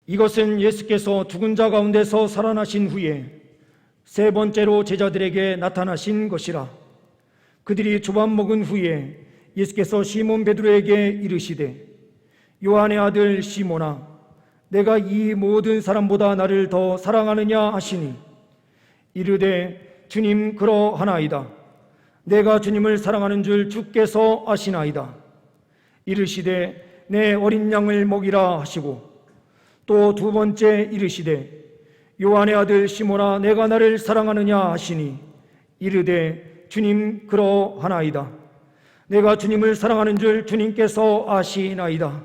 이것은 예수께서 죽은 자 가운데서 살아나신 후에 세 번째로 제자들에게 나타나신 것이라. 그들이 조밥 먹은 후에 예수께서 시몬 베드로에게 이르시되, 요한의 아들 시몬아, 내가 이 모든 사람보다 나를 더 사랑하느냐 하시니, 이르되 주님, 그러하나이다. 내가 주님을 사랑하는 줄 주께서 아시나이다. 이르시되 내 어린 양을 먹이라 하시고, 또 두 번째 이르시되, 요한의 아들 시몬아, 내가 나를 사랑하느냐 하시니, 이르되 주님, 그러하나이다. 내가 주님을 사랑하는 줄 주님께서 아시나이다.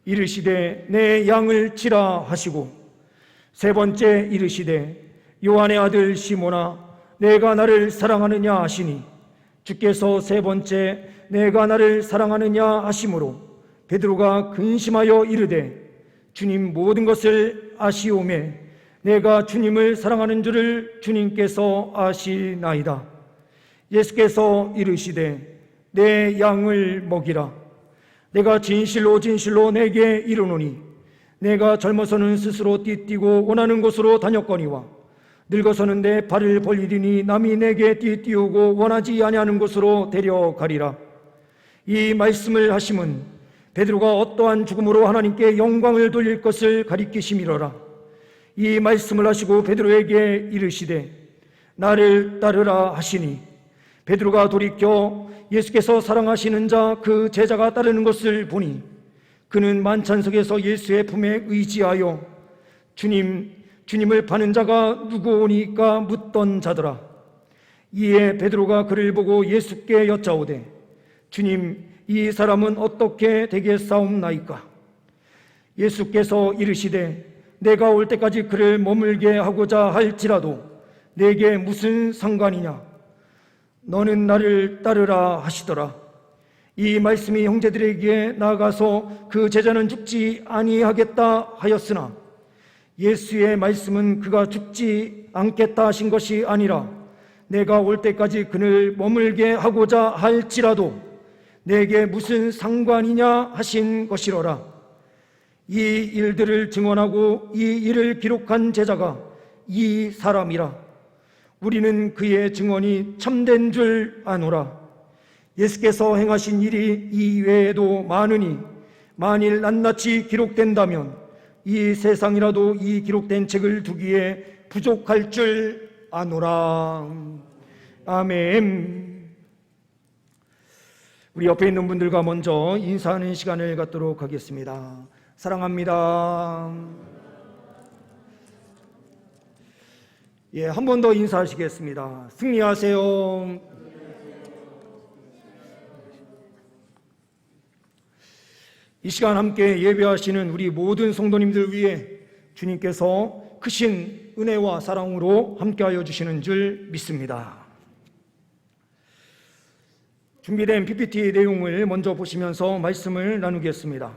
이르시되 내 양을 치라 하시고, 세 번째 이르시되, 요한의 아들 시몬아, 내가 나를 사랑하느냐 하시니, 주께서 세 번째 내가 나를 사랑하느냐 하심으로 베드로가 근심하여 이르되, 주님, 모든 것을 아시오매 내가 주님을 사랑하는 줄을 주님께서 아시나이다. 예수께서 이르시되 내 양을 먹이라. 내가 진실로 진실로 내게 이르노니, 내가 젊어서는 스스로 띠뛰고 원하는 곳으로 다녔거니와 늙어서는 내 발을 벌리리니 남이 내게 띠띠우고 원하지 아니하는 곳으로 데려가리라. 이 말씀을 하심은 베드로가 어떠한 죽음으로 하나님께 영광을 돌릴 것을 가리키심이로라. 이 말씀을 하시고 베드로에게 이르시되 나를 따르라 하시니, 베드로가 돌이켜 예수께서 사랑하시는 자 그 제자가 따르는 것을 보니, 그는 만찬석에서 예수의 품에 의지하여 주님을 파는 자가 누구오니까 묻던 자더라. 이에 베드로가 그를 보고 예수께 여짜오되, 주님, 이 사람은 어떻게 되겠사옵나이까? 예수께서 이르시되 내가 올 때까지 그를 머물게 하고자 할지라도 내게 무슨 상관이냐? 너는 나를 따르라 하시더라. 이 말씀이 형제들에게 나아가서 그 제자는 죽지 아니하겠다 하였으나, 예수의 말씀은 그가 죽지 않겠다 하신 것이 아니라 내가 올 때까지 그를 머물게 하고자 할지라도 내게 무슨 상관이냐 하신 것이로라. 이 일들을 증언하고 이 일을 기록한 제자가 이 사람이라. 우리는 그의 증언이 참된 줄 아노라. 예수께서 행하신 일이 이외에도 많으니 만일 낱낱이 기록된다면 이 세상이라도 이 기록된 책을 두기에 부족할 줄 아노라. 아멘. 우리 옆에 있는 분들과 먼저 인사하는 시간을 갖도록 하겠습니다. 사랑합니다. 한 번 더 인사하시겠습니다. 승리하세요. 이 시간 함께 예배하시는 우리 모든 성도님들 위해 주님께서 크신 은혜와 사랑으로 함께하여 주시는 줄 믿습니다. 준비된 PPT 내용을 먼저 보시면서 말씀을 나누겠습니다.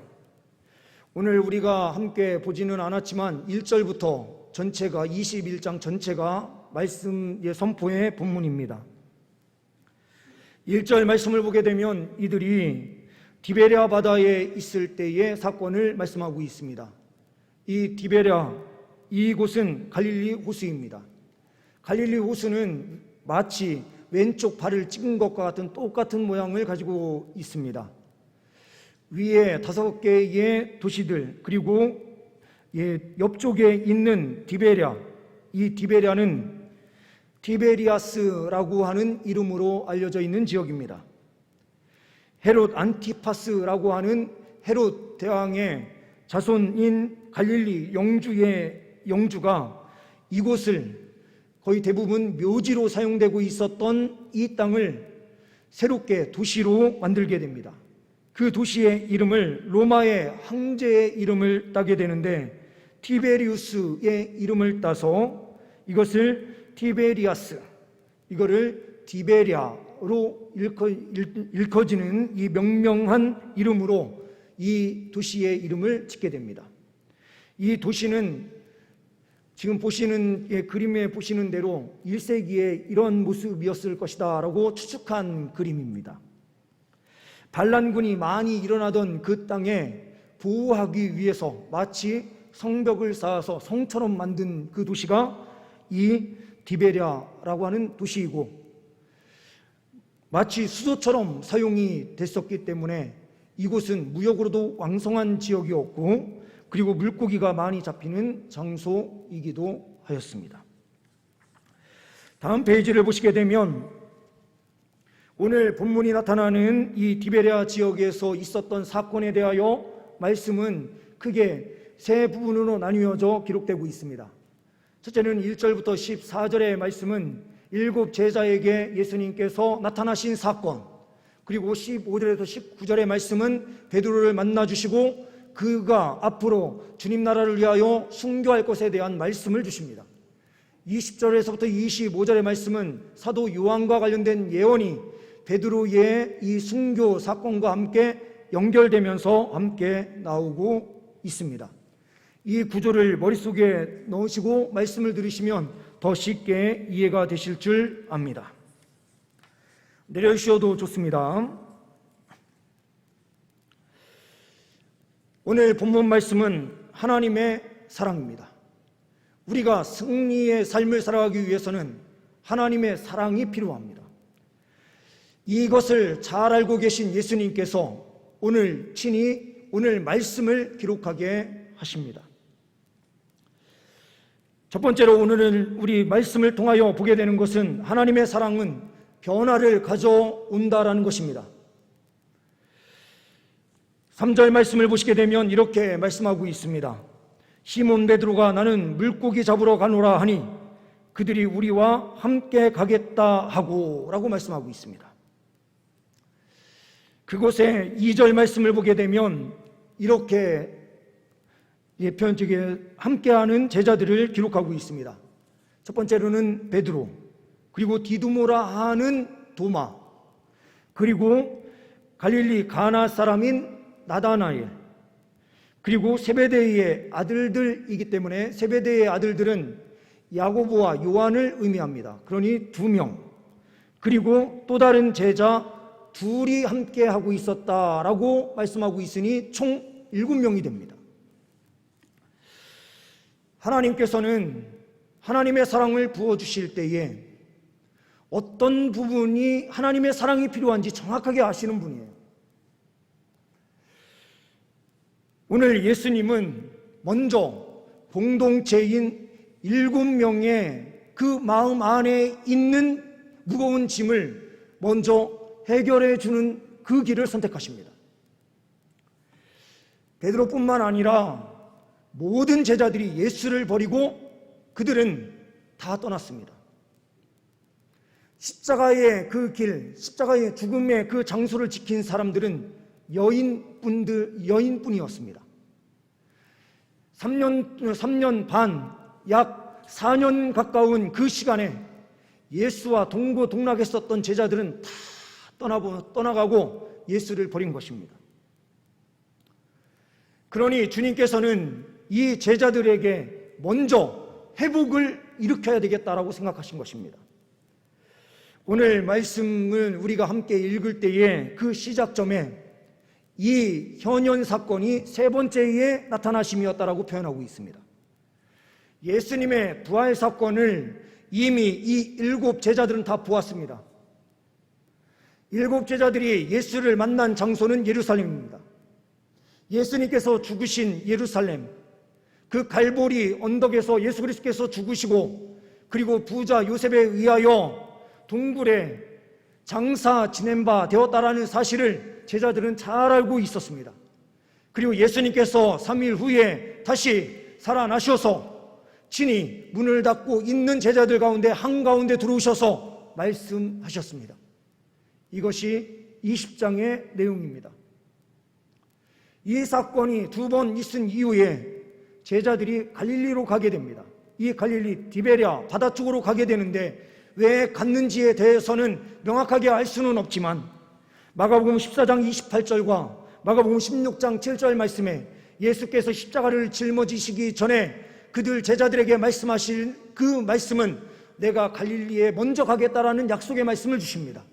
오늘 우리가 함께 보지는 않았지만 1절부터 전체가 21장 전체가 말씀의 선포의 본문입니다. 1절 말씀을 보게 되면 이들이 디베랴 바다에 있을 때의 사건을 말씀하고 있습니다. 이 디베랴, 이곳은 갈릴리 호수입니다. 갈릴리 호수는 마치 왼쪽 발을 찍은 것과 같은 똑같은 모양을 가지고 있습니다. 위에 5개의 도시들, 그리고 옆쪽에 있는 디베랴, 이 디베랴는 티베리아스라고 하는 이름으로 알려져 있는 지역입니다. 헤롯 안티파스라고 하는 헤롯 대왕의 자손인 갈릴리 영주가 이곳을 거의 대부분 묘지로 사용되고 있었던 이 땅을 새롭게 도시로 만들게 됩니다. 그 도시의 이름을 로마의 황제의 이름을 따게 되는데 티베리우스의 이름을 따서 이것을 티베리아스, 이거를 디베랴로 일컬어지는 이 명명한 이름으로 이 도시의 이름을 짓게 됩니다. 이 도시는 지금 보시는 그림에 보시는 대로 1세기에 이런 모습이었을 것이다 라고 추측한 그림입니다. 반란군이 많이 일어나던 그 땅에 보호하기 위해서 마치 성벽을 쌓아서 성처럼 만든 그 도시가 이 디베랴라고 하는 도시이고, 마치 수도처럼 사용이 됐었기 때문에 이곳은 무역으로도 왕성한 지역이었고, 그리고 물고기가 많이 잡히는 장소이기도 하였습니다. 다음 페이지를 보시게 되면 오늘 본문이 나타나는 이 디베랴 지역에서 있었던 사건에 대하여 말씀은 크게 세 부분으로 나뉘어져 기록되고 있습니다. 첫째는 1절부터 14절의 말씀은 7 제자에게 예수님께서 나타나신 사건, 그리고 15절에서 19절의 말씀은 베드로를 만나주시고 그가 앞으로 주님 나라를 위하여 순교할 것에 대한 말씀을 주십니다. 20절에서부터 25절의 말씀은 사도 요한과 관련된 예언이 베드로의 이 순교 사건과 함께 연결되면서 함께 나오고 있습니다. 이 구조를 머릿속에 넣으시고 말씀을 들으시면 더 쉽게 이해가 되실 줄 압니다. 내려주셔도 좋습니다. 오늘 본문 말씀은 하나님의 사랑입니다. 우리가 승리의 삶을 살아가기 위해서는 하나님의 사랑이 필요합니다. 이것을 잘 알고 계신 예수님께서 오늘 친히 오늘 말씀을 기록하게 하십니다. 첫 번째로 오늘은 우리 말씀을 통하여 보게 되는 것은 하나님의 사랑은 변화를 가져온다라는 것입니다. 3절 말씀을 보시게 되면 이렇게 말씀하고 있습니다. 시몬 베드로가 나는 물고기 잡으러 가노라 하니 그들이 우리와 함께 가겠다 하고 라고 말씀하고 있습니다. 그곳에 2절 말씀을 보게 되면 이렇게 예편적에 함께하는 제자들을 기록하고 있습니다. 첫 번째로는 베드로, 그리고 디두모라 하는 도마, 그리고 갈릴리 가나 사람인 나다나엘, 그리고 세베대의 아들들이기 때문에 세베대의 아들들은 야고보와 요한을 의미합니다. 그러니 2명, 그리고 또 다른 제자 2이 함께 하고 있었다라고 말씀하고 있으니 총 7명이 됩니다. 하나님께서는 하나님의 사랑을 부어주실 때에 어떤 부분이 하나님의 사랑이 필요한지 정확하게 아시는 분이에요. 오늘 예수님은 먼저 공동체인 7명의 그 마음 안에 있는 무거운 짐을 먼저 해결해 주는 그 길을 선택하십니다. 베드로뿐만 아니라 모든 제자들이 예수를 버리고 그들은 다 떠났습니다. 십자가의 그 길, 십자가의 죽음의 그 장소를 지킨 사람들은 여인뿐이었습니다. 3년 반, 약 4년 가까운 그 시간에 예수와 동고동락했었던 제자들은 다 떠나가고 예수를 버린 것입니다. 그러니 주님께서는 이 제자들에게 먼저 회복을 일으켜야 되겠다라고 생각하신 것입니다. 오늘 말씀을 우리가 함께 읽을 때에 그 시작점에 이 현현 사건이 세 번째의 나타나심이었다라고 표현하고 있습니다. 예수님의 부활 사건을 이미 이 7 제자들은 다 보았습니다. 7 제자들이 예수를 만난 장소는 예루살렘입니다. 예수님께서 죽으신 예루살렘, 그 갈보리 언덕에서 예수 그리스도께서 죽으시고 그리고 부자 요셉에 의하여 동굴에 장사 지낸 바 되었다라는 사실을 제자들은 잘 알고 있었습니다. 그리고 예수님께서 3일 후에 다시 살아나셔서 친히 문을 닫고 있는 제자들 가운데 한가운데 들어오셔서 말씀하셨습니다. 이것이 20장의 내용입니다. 이 사건이 2번 있은 이후에 제자들이 갈릴리로 가게 됩니다. 이 갈릴리 디베랴 바다 쪽으로 가게 되는데 왜 갔는지에 대해서는 명확하게 알 수는 없지만 마가복음 14장 28절과 마가복음 16장 7절 말씀에 예수께서 십자가를 짊어지시기 전에 그들 제자들에게 말씀하실 그 말씀은 내가 갈릴리에 먼저 가겠다라는 약속의 말씀을 주십니다.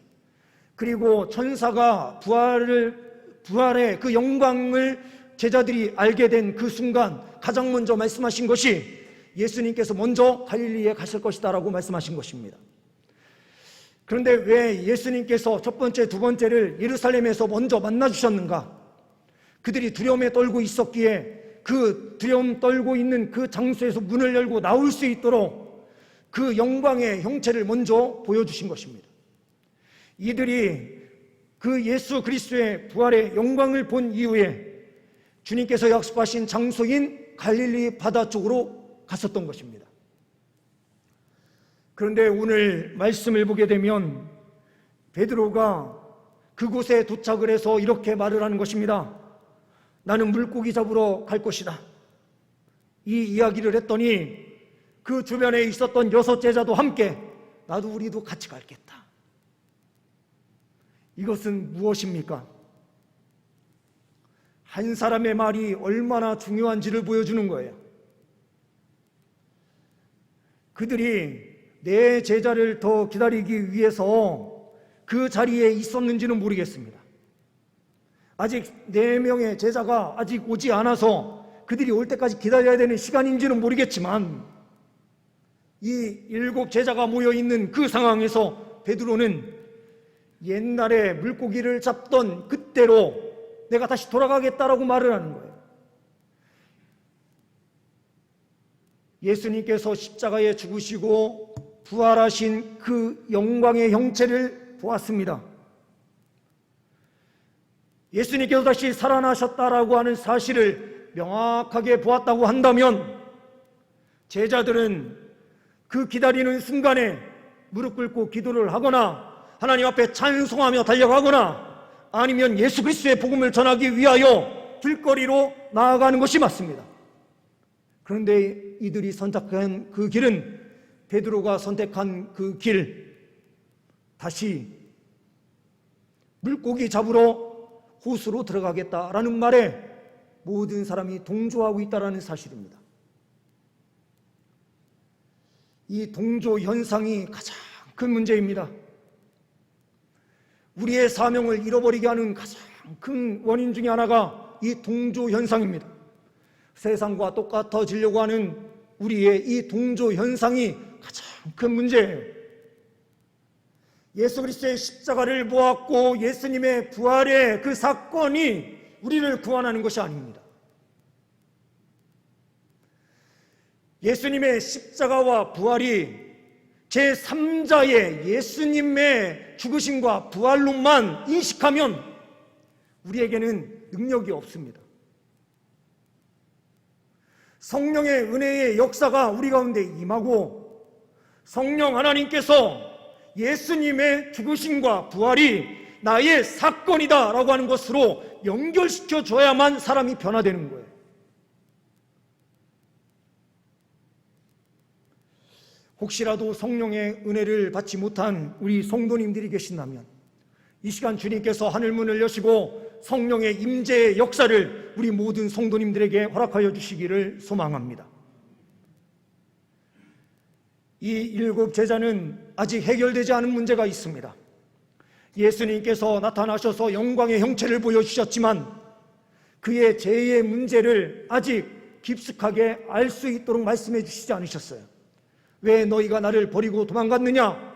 그리고 천사가 부활의 그 영광을 제자들이 알게 된 그 순간 가장 먼저 말씀하신 것이 예수님께서 먼저 갈릴리에 가실 것이다 라고 말씀하신 것입니다. 그런데 왜 예수님께서 첫 번째, 두 번째를 예루살렘에서 먼저 만나주셨는가? 그들이 두려움에 떨고 있었기에 그 두려움 떨고 있는 그 장소에서 문을 열고 나올 수 있도록 그 영광의 형체를 먼저 보여주신 것입니다. 이들이 그 예수 그리스도의 부활의 영광을 본 이후에 주님께서 약속하신 장소인 갈릴리 바다 쪽으로 갔었던 것입니다. 그런데 오늘 말씀을 보게 되면 베드로가 그곳에 도착을 해서 이렇게 말을 하는 것입니다. 나는 물고기 잡으러 갈 것이다. 이 이야기를 했더니 그 주변에 있었던 6 제자도 함께 나도 우리도 같이 갈겠다. 이것은 무엇입니까? 한 사람의 말이 얼마나 중요한지를 보여주는 거예요. 그들이 내 제자를 더 기다리기 위해서 그 자리에 있었는지는 모르겠습니다. 아직 4명의 제자가 아직 오지 않아서 그들이 올 때까지 기다려야 되는 시간인지는 모르겠지만 이 7 제자가 모여있는 그 상황에서 베드로는 옛날에 물고기를 잡던 그때로 내가 다시 돌아가겠다라고 말을 하는 거예요. 예수님께서 십자가에 죽으시고 부활하신 그 영광의 형체를 보았습니다. 예수님께서 다시 살아나셨다라고 하는 사실을 명확하게 보았다고 한다면 제자들은 그 기다리는 순간에 무릎 꿇고 기도를 하거나 하나님 앞에 찬송하며 달려가거나 아니면 예수 그리스도의 복음을 전하기 위하여 길거리로 나아가는 것이 맞습니다. 그런데 이들이 선택한 그 길은 베드로가 선택한 그 길, 다시 물고기 잡으러 호수로 들어가겠다라는 말에 모든 사람이 동조하고 있다는 사실입니다. 이 동조 현상이 가장 큰 문제입니다. 우리의 사명을 잃어버리게 하는 가장 큰 원인 중에 하나가 이 동조 현상입니다. 세상과 똑같아지려고 하는 우리의 이 동조 현상이 가장 큰 문제예요. 예수 그리스도의 십자가를 보았고 예수님의 부활의 그 사건이 우리를 구원하는 것이 아닙니다. 예수님의 십자가와 부활이 제3자의 예수님의 죽으심과 부활로만 인식하면 우리에게는 능력이 없습니다. 성령의 은혜의 역사가 우리 가운데 임하고 성령 하나님께서 예수님의 죽으심과 부활이 나의 사건이다 라고 하는 것으로 연결시켜 줘야만 사람이 변화되는 거예요. 혹시라도 성령의 은혜를 받지 못한 우리 성도님들이 계신다면 이 시간 주님께서 하늘문을 여시고 성령의 임재의 역사를 우리 모든 성도님들에게 허락하여 주시기를 소망합니다. 이 7 제자는 아직 해결되지 않은 문제가 있습니다. 예수님께서 나타나셔서 영광의 형체를 보여주셨지만 그의 죄의 문제를 아직 깊숙하게 알 수 있도록 말씀해 주시지 않으셨어요. 왜 너희가 나를 버리고 도망갔느냐?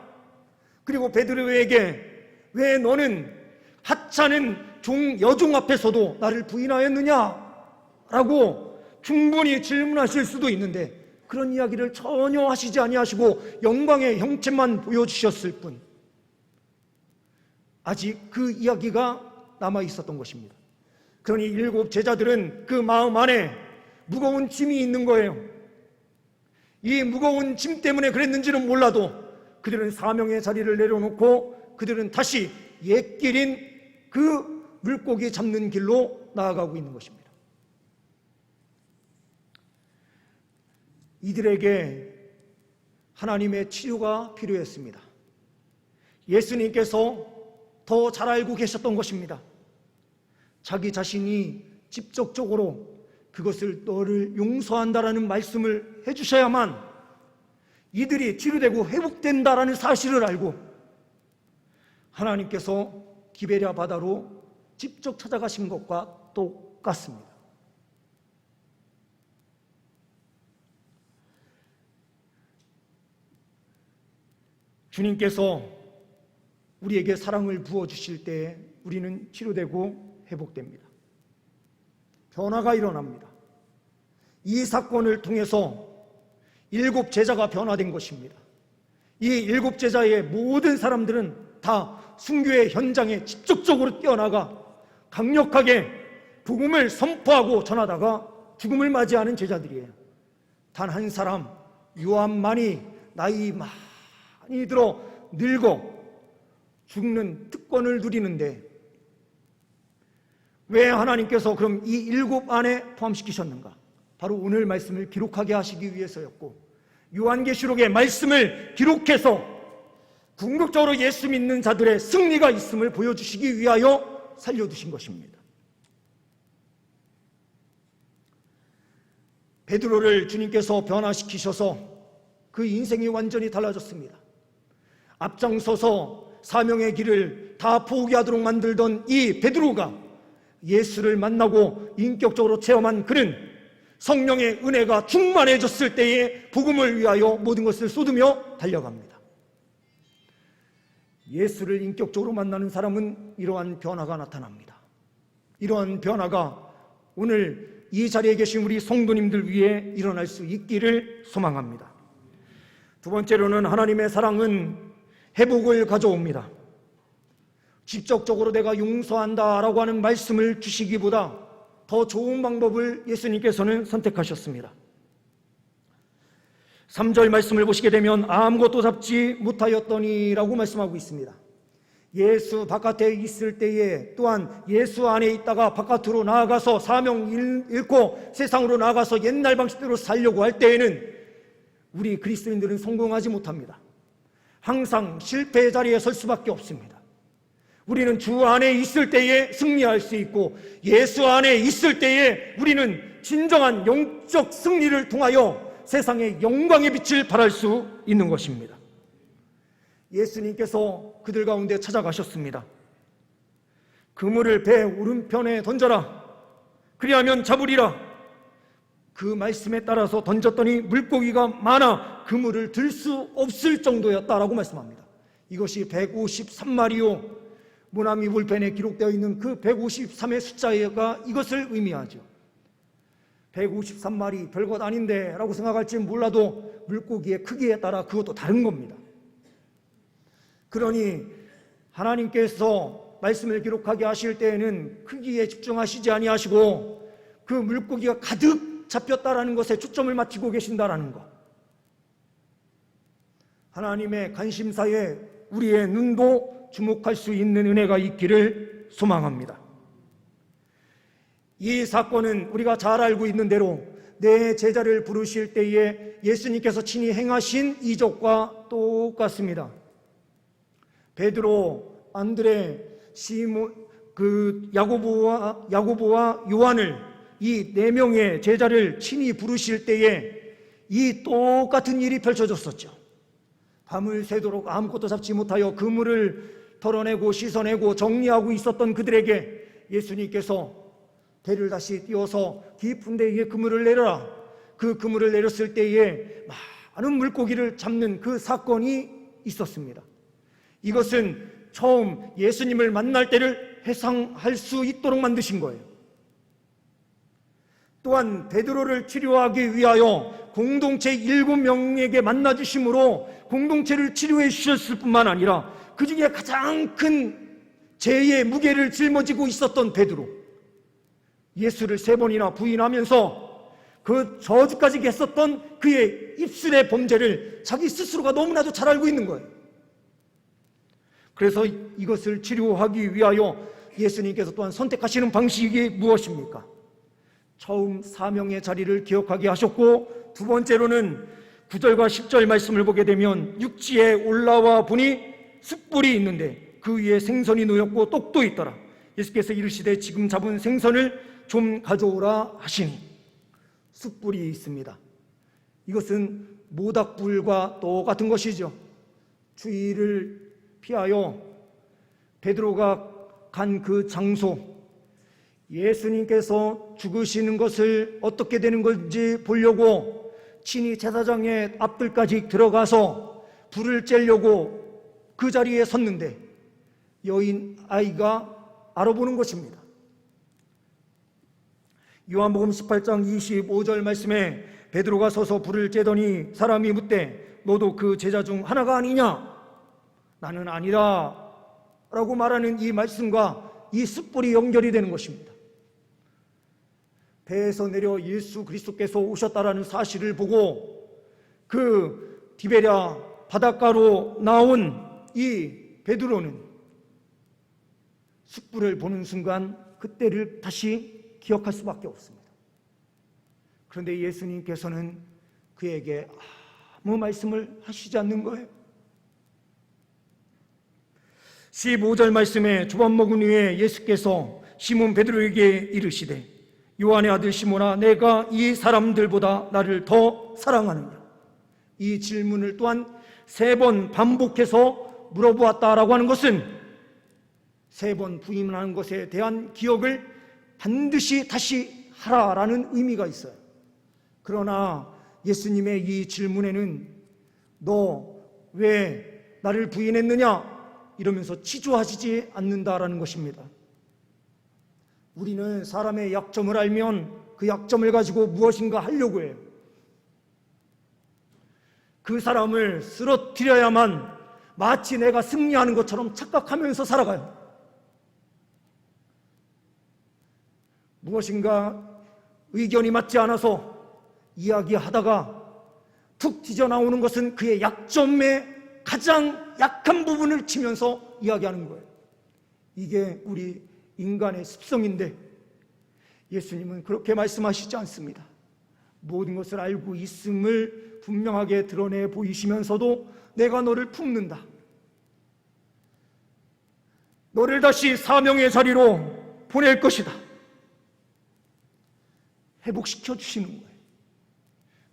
그리고 베드로에게 왜 너는 하찮은 여종 앞에서도 나를 부인하였느냐? 라고 충분히 질문하실 수도 있는데 그런 이야기를 전혀 하시지 아니하시고 영광의 형체만 보여주셨을 뿐 아직 그 이야기가 남아 있었던 것입니다. 그러니 7 제자들은 그 마음 안에 무거운 짐이 있는 거예요. 이 무거운 짐 때문에 그랬는지는 몰라도 그들은 사명의 자리를 내려놓고 그들은 다시 옛길인 그 물고기 잡는 길로 나아가고 있는 것입니다. 이들에게 하나님의 치유가 필요했습니다. 예수님께서 더 잘 알고 계셨던 것입니다. 자기 자신이 직접적으로 그것을 너를 용서한다라는 말씀을 해주셔야만 이들이 치유되고 회복된다라는 사실을 알고 하나님께서 기베랴 바다로 직접 찾아가신 것과 똑같습니다. 주님께서 우리에게 사랑을 부어주실 때 우리는 치료되고 회복됩니다. 변화가 일어납니다. 이 사건을 통해서 7 제자가 변화된 것입니다. 이 7 제자의 모든 사람들은 다 순교의 현장에 직접적으로 뛰어나가 강력하게 복음을 선포하고 전하다가 죽음을 맞이하는 제자들이에요. 단 한 사람 요한만이 나이 많이 들어 늙어 죽는 특권을 누리는데 왜 하나님께서 그럼 이 7 안에 포함시키셨는가? 바로 오늘 말씀을 기록하게 하시기 위해서였고, 요한계시록의 말씀을 기록해서 궁극적으로 예수 믿는 자들의 승리가 있음을 보여주시기 위하여 살려두신 것입니다. 베드로를 주님께서 변화시키셔서 그 인생이 완전히 달라졌습니다. 앞장서서 사명의 길을 다 포기하도록 만들던 이 베드로가 예수를 만나고 인격적으로 체험한 그는 성령의 은혜가 충만해졌을 때에 복음을 위하여 모든 것을 쏟으며 달려갑니다. 예수를 인격적으로 만나는 사람은 이러한 변화가 나타납니다. 이러한 변화가 오늘 이 자리에 계신 우리 성도님들 위해 일어날 수 있기를 소망합니다. 두 번째로는 하나님의 사랑은 회복을 가져옵니다. 직접적으로 내가 용서한다라고 하는 말씀을 주시기보다 더 좋은 방법을 예수님께서는 선택하셨습니다. 3절 말씀을 보시게 되면 아무것도 잡지 못하였더니라고 말씀하고 있습니다. 예수 바깥에 있을 때에 또한 예수 안에 있다가 바깥으로 나아가서 사명 잃고 세상으로 나아가서 옛날 방식대로 살려고 할 때에는 우리 그리스도인들은 성공하지 못합니다. 항상 실패의 자리에 설 수밖에 없습니다. 우리는 주 안에 있을 때에 승리할 수 있고 예수 안에 있을 때에 우리는 진정한 영적 승리를 통하여 세상의 영광의 빛을 발할 수 있는 것입니다. 예수님께서 그들 가운데 찾아가셨습니다. 그물을 배 오른편에 던져라. 그리하면 잡으리라. 그 말씀에 따라서 던졌더니 물고기가 많아 그물을 들 수 없을 정도였다라고 말씀합니다. 이것이 153마리요. 모나미 볼펜에 기록되어 있는 그 153의 숫자가 이것을 의미하죠. 153마리 별것 아닌데 라고 생각할지 몰라도 물고기의 크기에 따라 그것도 다른 겁니다. 그러니 하나님께서 말씀을 기록하게 하실 때에는 크기에 집중하시지 아니하시고 그 물고기가 가득 잡혔다라는 것에 초점을 맞추고 계신다라는 것. 하나님의 관심사에 우리의 눈도 주목할 수 있는 은혜가 있기를 소망합니다. 이 사건은 우리가 잘 알고 있는 대로 내 제자를 부르실 때에 예수님께서 친히 행하신 이적과 똑같습니다. 베드로, 안드레, 시몬, 야고보와 요한을 이 4명의 제자를 친히 부르실 때에 이 똑같은 일이 펼쳐졌었죠. 밤을 새도록 아무것도 잡지 못하여 그물을 덜어내고 씻어내고 정리하고 있었던 그들에게 예수님께서 배를 다시 띄워서 깊은 데에 그물을 내려라. 그 그물을 내렸을 때에 많은 물고기를 잡는 그 사건이 있었습니다. 이것은 처음 예수님을 만날 때를 회상할 수 있도록 만드신 거예요. 또한 베드로를 치료하기 위하여 공동체 7명에게 만나주심으로 공동체를 치료해 주셨을 뿐만 아니라 그 중에 가장 큰 죄의 무게를 짊어지고 있었던 베드로, 예수를 3번이나 부인하면서 그 저주까지 했었던 그의 입술의 범죄를 자기 스스로가 너무나도 잘 알고 있는 거예요. 그래서 이것을 치료하기 위하여 예수님께서 또한 선택하시는 방식이 무엇입니까? 처음 사명의 자리를 기억하게 하셨고, 두 번째로는 9절과 10절 말씀을 보게 되면 육지에 올라와 보니 숯불이 있는데 그 위에 생선이 놓였고 떡도 있더라. 예수께서 이르시되 지금 잡은 생선을 좀 가져오라 하시니. 숯불이 있습니다. 이것은 모닥불과 똑같은 것이죠. 주의를 피하여 베드로가 간 그 장소, 예수님께서 죽으시는 것을 어떻게 되는 건지 보려고 친히 제사장의 앞들까지 들어가서 불을 쬐려고 그 자리에 섰는데 여인 아이가 알아보는 것입니다. 요한복음 18장 25절 말씀에 베드로가 서서 불을 쬐더니 사람이 묻되 너도 그 제자 중 하나가 아니냐? 나는 아니라 라고 말하는 이 말씀과 이 숯불이 연결이 되는 것입니다. 배에서 내려 예수 그리스도께서 오셨다라는 사실을 보고 그 디베랴 바닷가로 나온 이 베드로는 숯불을 보는 순간 그때를 다시 기억할 수밖에 없습니다. 그런데 예수님께서는 그에게 아무 말씀을 하시지 않는 거예요. 15절 말씀에 두 번 먹은 후에 예수께서 시몬 베드로에게 이르시되 요한의 아들 시몬아 내가 이 사람들보다 나를 더 사랑하느냐? 이 질문을 또한 3번 반복해서 물어보았다라고 하는 것은 3번 부인하는 것에 대한 기억을 반드시 다시 하라라는 의미가 있어요. 그러나 예수님의 이 질문에는 너 왜 나를 부인했느냐? 이러면서 치조하시지 않는다라는 것입니다. 우리는 사람의 약점을 알면 그 약점을 가지고 무엇인가 하려고 해요. 그 사람을 쓰러뜨려야만 마치 내가 승리하는 것처럼 착각하면서 살아가요. 무엇인가 의견이 맞지 않아서 이야기하다가 툭 튀어나오는 것은 그의 약점의 가장 약한 부분을 치면서 이야기하는 거예요. 이게 우리 인간의 습성인데 예수님은 그렇게 말씀하시지 않습니다. 모든 것을 알고 있음을 분명하게 드러내 보이시면서도 내가 너를 품는다. 너를 다시 사명의 자리로 보낼 것이다. 회복시켜 주시는 거예요.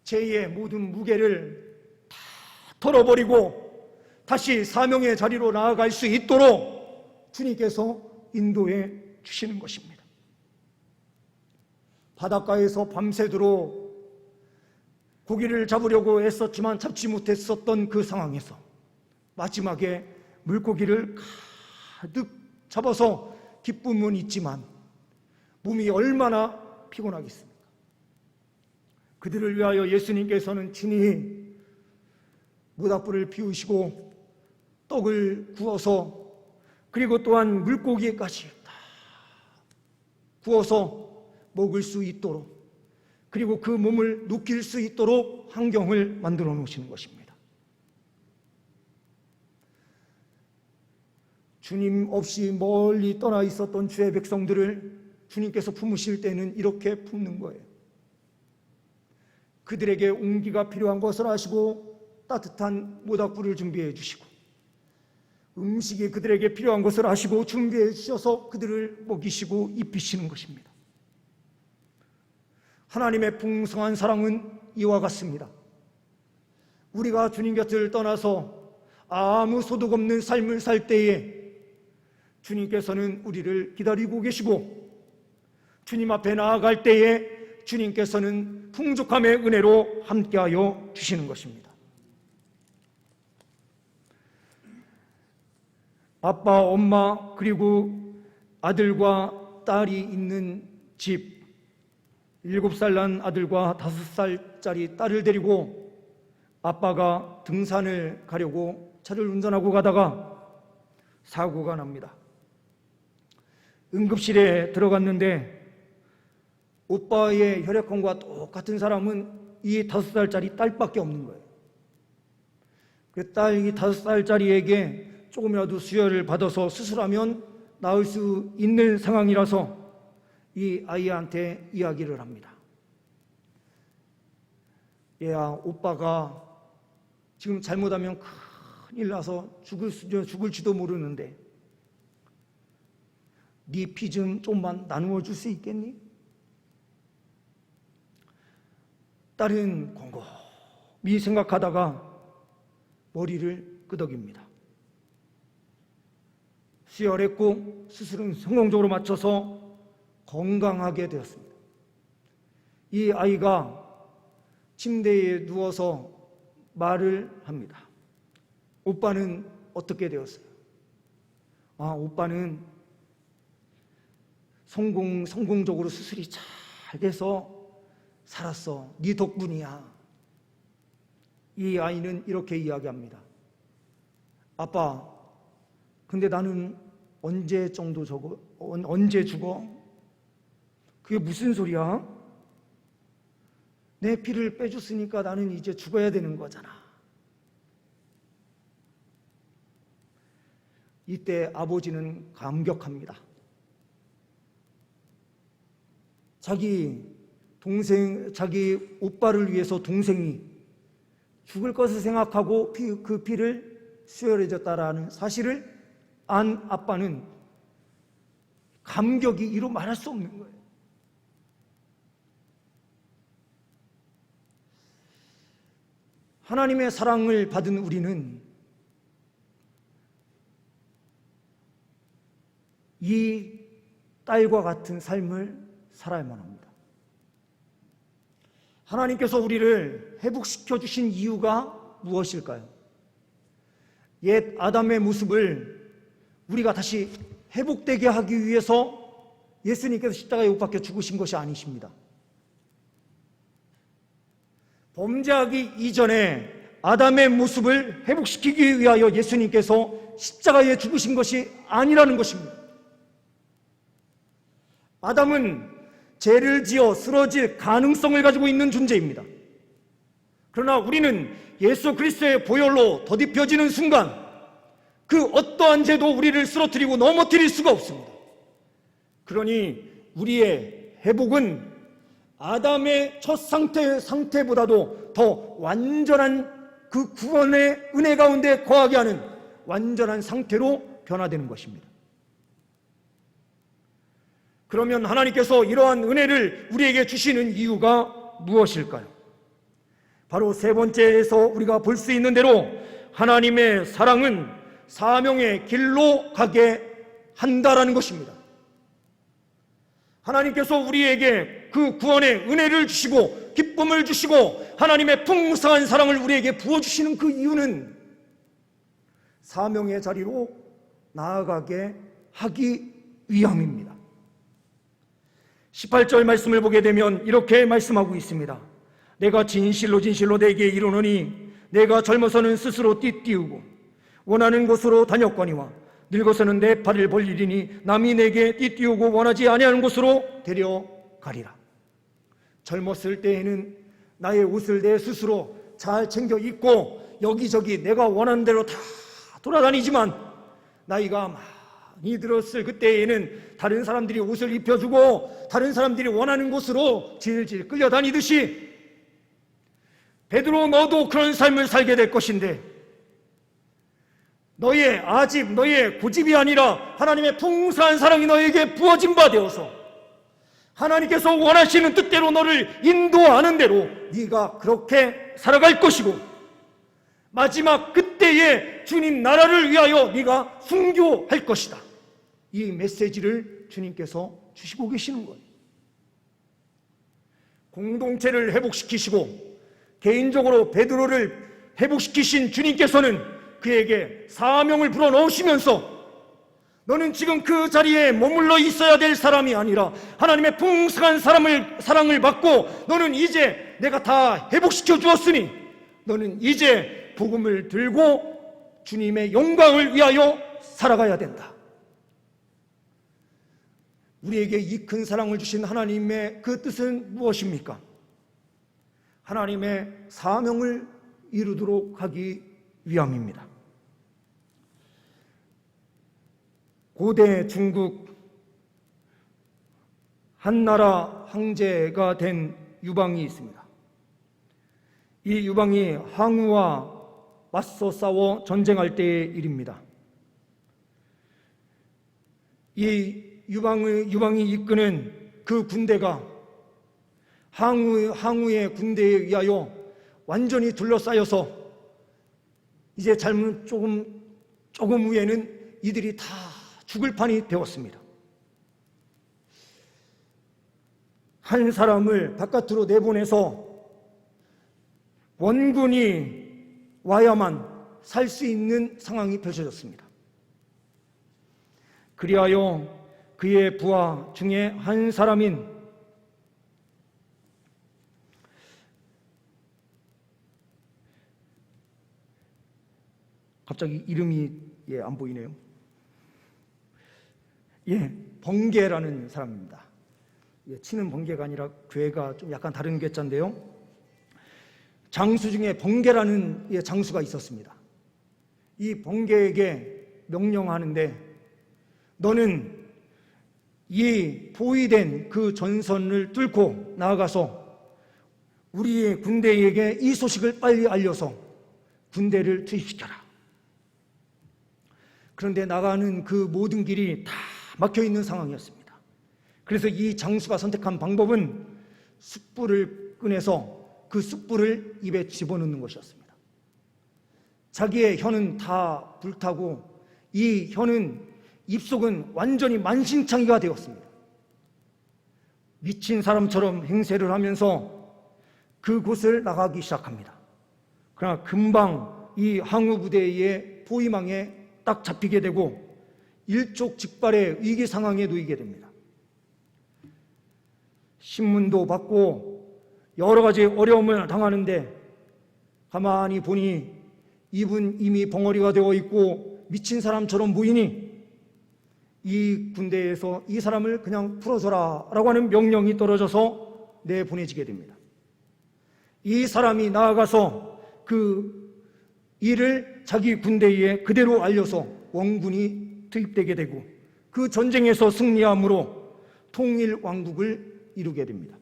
제2의 모든 무게를 다 털어버리고 다시 사명의 자리로 나아갈 수 있도록 주님께서 인도해 주시는 것입니다. 바닷가에서 밤새도록 고기를 잡으려고 애썼지만 잡지 못했었던 그 상황에서 마지막에 물고기를 가득 잡아서 기쁨은 있지만 몸이 얼마나 피곤하겠습니까? 그들을 위하여 예수님께서는 친히 모닥불을 피우시고 떡을 구워서 그리고 또한 물고기까지 다 구워서 먹을 수 있도록 그리고 그 몸을 눕힐 수 있도록 환경을 만들어 놓으시는 것입니다. 주님 없이 멀리 떠나 있었던 주의 백성들을 주님께서 품으실 때는 이렇게 품는 거예요. 그들에게 온기가 필요한 것을 아시고 따뜻한 모닥불을 준비해 주시고 음식이 그들에게 필요한 것을 아시고 준비해 주셔서 그들을 먹이시고 입히시는 것입니다. 하나님의 풍성한 사랑은 이와 같습니다. 우리가 주님 곁을 떠나서 아무 소득 없는 삶을 살 때에 주님께서는 우리를 기다리고 계시고 주님 앞에 나아갈 때에 주님께서는 풍족함의 은혜로 함께하여 주시는 것입니다. 아빠, 엄마, 그리고 아들과 딸이 있는 집 7살 난 아들과 5살짜리 딸을 데리고 아빠가 등산을 가려고 차를 운전하고 가다가 사고가 납니다. 응급실에 들어갔는데 오빠의 혈액형과 똑같은 사람은 이 5살짜리 딸밖에 없는 거예요. 그 딸, 이 5살짜리에게 조금이라도 수혈을 받아서 수술하면 나을 수 있는 상황이라서 이 아이한테 이야기를 합니다. 얘야, 오빠가 지금 잘못하면 큰일 나서 죽을지도 모르는데 네 피 좀 좀만 나누어 줄 수 있겠니? 딸은 곰곰이 생각하다가 머리를 끄덕입니다. 수혈했고 수술은 성공적으로 마쳐서 건강하게 되었습니다. 이 아이가 침대에 누워서 말을 합니다. 오빠는 어떻게 되었어요? 아, 오빠는 성공적으로 수술이 잘 돼서 살았어. 네 덕분이야. 이 아이는 이렇게 이야기합니다. 아빠, 근데 나는 언제 죽어? 그게 무슨 소리야? 내 피를 빼줬으니까 나는 이제 죽어야 되는 거잖아. 이때 아버지는 감격합니다. 자기 오빠를 위해서 동생이 죽을 것을 생각하고 그 피를 수혈해줬다라는 사실을 안 아빠는 감격이 이루 말할 수 없는 거예요. 하나님의 사랑을 받은 우리는 이 딸과 같은 삶을 살아야만 합니다. 하나님께서 우리를 회복시켜 주신 이유가 무엇일까요? 옛 아담의 모습을 우리가 다시 회복되게 하기 위해서 예수님께서 십자가에 못 박혀 죽으신 것이 아니십니다. 범죄하기 이전에 아담의 모습을 회복시키기 위하여 예수님께서 십자가에 죽으신 것이 아니라는 것입니다. 아담은 죄를 지어 쓰러질 가능성을 가지고 있는 존재입니다. 그러나 우리는 예수 그리스도의 보혈로 더딥혀지는 순간 그 어떠한 죄도 우리를 쓰러뜨리고 넘어뜨릴 수가 없습니다. 그러니 우리의 회복은 아담의 첫 상태보다도 더 완전한 그 구원의 은혜 가운데 거하게 하는 완전한 상태로 변화되는 것입니다. 그러면 하나님께서 이러한 은혜를 우리에게 주시는 이유가 무엇일까요? 바로 세 번째에서 우리가 볼 수 있는 대로 하나님의 사랑은 사명의 길로 가게 한다라는 것입니다. 하나님께서 우리에게 그 구원의 은혜를 주시고 기쁨을 주시고 하나님의 풍성한 사랑을 우리에게 부어주시는 그 이유는 사명의 자리로 나아가게 하기 위함입니다. 18절 말씀을 보게 되면 이렇게 말씀하고 있습니다. 내가 진실로 내게 이르노니 내가 젊어서는 스스로 띠띠우고 원하는 곳으로 다녔거니와 늙어서는 내 팔을 벌리리니 남이 내게 띠띠우고 원하지 아니하는 곳으로 데려가리라. 젊었을 때에는 나의 옷을 내 스스로 잘 챙겨 입고 여기저기 내가 원하는 대로 다 돌아다니지만 나이가 많이 들었을 그때에는 다른 사람들이 옷을 입혀주고 다른 사람들이 원하는 곳으로 질질 끌려다니듯이 베드로 너도 그런 삶을 살게 될 것인데 너의 아집, 너의 고집이 아니라 하나님의 풍성한 사랑이 너에게 부어진 바 되어서 하나님께서 원하시는 뜻대로 너를 인도하는 대로 네가 그렇게 살아갈 것이고 마지막 그때에 주님 나라를 위하여 네가 순교할 것이다. 이 메시지를 주님께서 주시고 계시는 거예요. 공동체를 회복시키시고 개인적으로 베드로를 회복시키신 주님께서는 그에게 사명을 불어넣으시면서 너는 지금 그 자리에 머물러 있어야 될 사람이 아니라 하나님의 풍성한 사랑을 받고 너는 이제 내가 다 회복시켜 주었으니 너는 이제 복음을 들고 주님의 영광을 위하여 살아가야 된다. 우리에게 이 큰 사랑을 주신 하나님의 그 뜻은 무엇입니까? 하나님의 사명을 이루도록 하기 위함입니다. 고대 중국 한나라 황제가 된 유방이 있습니다. 이 유방이 항우와 맞서 싸워 전쟁할 때의 일입니다. 이 유방이 이끄는 그 군대가 항우의 군대에 의하여 완전히 둘러싸여서 이제 조금 후에는 이들이 다 죽을 판이 되었습니다. 한 사람을 바깥으로 내보내서 원군이 와야만 살 수 있는 상황이 펼쳐졌습니다. 그리하여 그의 부하 중에 한 사람인 갑자기 이름이 안 보이네요. 번개라는 사람입니다. 치는 번개가 아니라 괴가 좀 약간 다른 괴자인데요. 장수 중에 번개라는 장수가 있었습니다. 이 번개에게 명령하는데 너는 이 포위된 그 전선을 뚫고 나아가서 우리의 군대에게 이 소식을 빨리 알려서 군대를 투입시켜라. 그런데 나가는 그 모든 길이 다 막혀있는 상황이었습니다. 그래서 이 장수가 선택한 방법은 숯불을 꺼내서 그 숯불을 입에 집어넣는 것이었습니다. 자기의 혀는 다 불타고 이 혀는 입속은 완전히 만신창이가 되었습니다. 미친 사람처럼 행세를 하면서 그곳을 나가기 시작합니다. 그러나 금방 이 항우부대의 포위망에 딱 잡히게 되고 일촉즉발의 위기 상황에 놓이게 됩니다. 신문도 받고 여러 가지 어려움을 당하는데 가만히 보니 입은 이미 벙어리가 되어 있고 미친 사람처럼 보이니 이 군대에서 이 사람을 그냥 풀어줘라 라고 하는 명령이 떨어져서 내보내지게 됩니다. 이 사람이 나아가서 그 일을 자기 군대에 그대로 알려서 원군이 투입되게 되고 그 전쟁에서 승리함으로 통일왕국을 이루게 됩니다.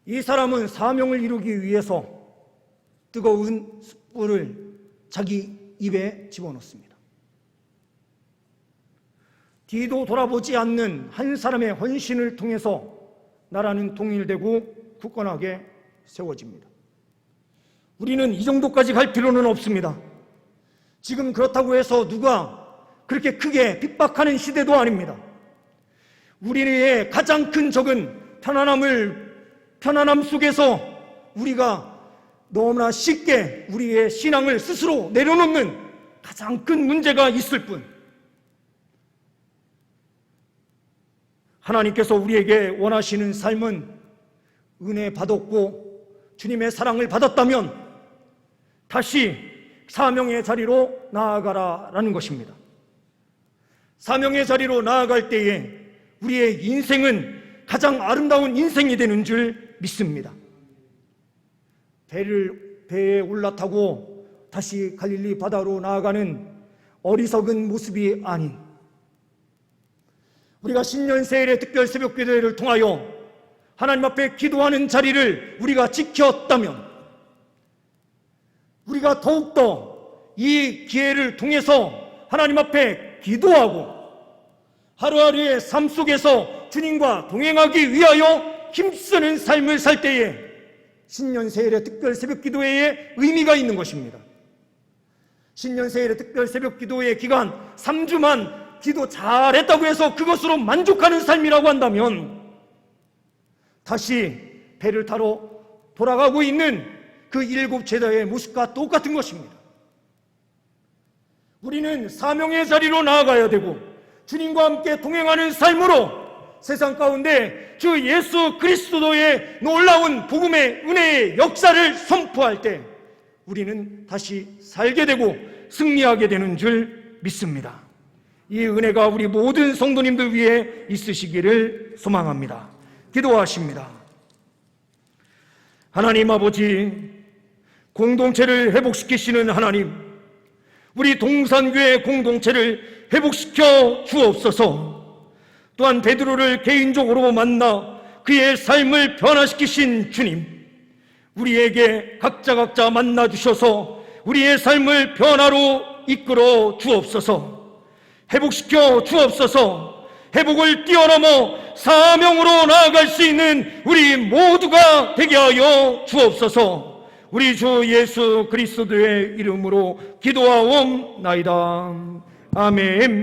이 사람은 사명을 이루기 위해서 뜨거운 숯불을 자기 입에 집어넣습니다. 뒤도 돌아보지 않는 한 사람의 헌신을 통해서 나라는 통일되고 굳건하게 세워집니다. 우리는 이 정도까지 갈 필요는 없습니다. 지금 그렇다고 해서 누가 그렇게 크게 핍박하는 시대도 아닙니다. 우리의 가장 큰 적은 편안함 속에서 우리가 너무나 쉽게 우리의 신앙을 스스로 내려놓는 가장 큰 문제가 있을 뿐, 하나님께서 우리에게 원하시는 삶은 은혜 받았고 주님의 사랑을 받았다면 다시 사명의 자리로 나아가라라는 것입니다. 사명의 자리로 나아갈 때에 우리의 인생은 가장 아름다운 인생이 되는 줄 믿습니다. 배에 올라타고 다시 갈릴리 바다로 나아가는 어리석은 모습이 아닌, 우리가 신년세일의 특별 새벽기도회를 통하여 하나님 앞에 기도하는 자리를 우리가 지켰다면, 우리가 더욱더 이 기회를 통해서 하나님 앞에 기도하고 하루하루의 삶 속에서 주님과 동행하기 위하여 힘쓰는 삶을 살 때에 신년세일의 특별 새벽기도회에 의미가 있는 것입니다. 신년세일의 특별 새벽기도회 기간 3주만 기도 잘했다고 해서 그것으로 만족하는 삶이라고 한다면 다시 배를 타러 돌아가고 있는 그 7 제자의 모습과 똑같은 것입니다. 우리는 사명의 자리로 나아가야 되고 주님과 함께 동행하는 삶으로 세상 가운데 주 예수 그리스도의 놀라운 복음의 은혜의 역사를 선포할 때 우리는 다시 살게 되고 승리하게 되는 줄 믿습니다. 이 은혜가 우리 모든 성도님들 위해 있으시기를 소망합니다. 기도하십니다. 하나님 아버지, 공동체를 회복시키시는 하나님, 우리 동산교회 공동체를 회복시켜 주옵소서. 또한 베드로를 개인적으로 만나 그의 삶을 변화시키신 주님, 우리에게 각자 만나 주셔서 우리의 삶을 변화로 이끌어 주옵소서. 회복시켜 주옵소서. 회복을 뛰어넘어 사명으로 나아갈 수 있는 우리 모두가 되게 하여 주옵소서. 우리 주 예수 그리스도의 이름으로 기도하옵나이다. 아멘.